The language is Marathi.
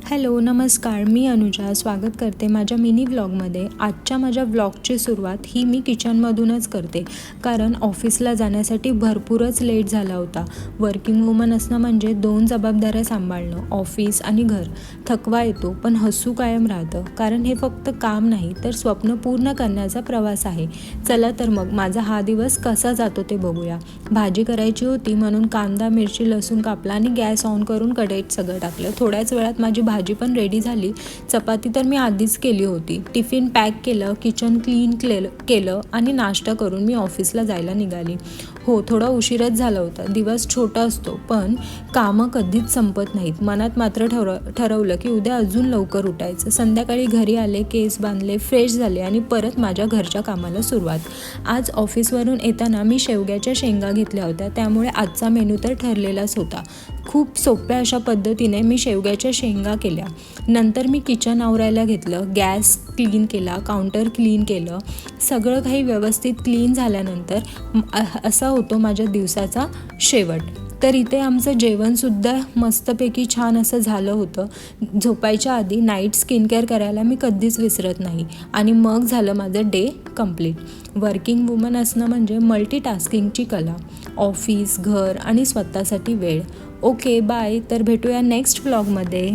हॅलो नमस्कार, मी अनुजा स्वागत करते माझ्या मिनी व्लॉगमध्ये। आजच्या माझ्या व्लॉगची सुरुवात ही मी किचनमधूनच करते, कारण ऑफिसला जाण्यासाठी भरपूरच लेट झाला होता। वर्किंग वुमन असणं म्हणजे दोन जबाबदाऱ्या सांभाळणं, ऑफिस आणि घर। थकवा येतो पण हसू कायम राहतं, कारण हे फक्त काम नाही तर स्वप्न पूर्ण करण्याचा प्रवास आहे। चला तर मग माझा हा दिवस कसा जातो ते बघूया। भाजी करायची होती म्हणून कांदा मिरची लसूण कापला आणि गॅस ऑन करून कढईत सगळं टाकलं। थोड्याच वेळात माझी भाजी पण रेडी झाली। चपाती तर मी आधीच केली होती। टिफिन पॅक केलं, किचन क्लीन केलं आणि नाश्ता करून मी ऑफिसला जायला निघाली। हो, थोडा उशीरच झाला होता। दिवस छोटा असतो पण कामं कधीच संपत नाहीत। मनात मात्र ठरवलं की उद्या अजून लवकर उठायचं। संध्याकाळी घरी आले, केस बांधले, फ्रेश झाले आणि परत माझ्या घरच्या कामाला सुरुवात। आज ऑफिसवरून येताना मी शेवग्याच्या शेंगा घेतल्या होत्या, त्यामुळे आजचा मेनू तर ठरलेलाच होता। खूप सोप्या अशा पद्धतीने मी शेवग्याच्या शेंगा केल्या। नंतर मी किचन आवरायला घेतलं, गॅस क्लीन केला, काउंटर क्लीन केलं। सगळं काही व्यवस्थित क्लीन झाल्यानंतर असा होतो माझ्या दिवसाचा शेवट। तर इथे आमचं जेवणसुद्धा मस्तपैकी छान असं झालं होतं। झोपायच्या आधी नाईट स्किन केअर करायला मी कधीच विसरत नाही आणि मग झालं माझं डे कंप्लीट। वर्किंग वुमन असणं म्हणजे मल्टीटास्किंगची कला, ऑफिस, घर आणि स्वतःसाठी वेळ। ओके बाय, तर भेटूया नेक्स्ट व्लॉगमध्ये।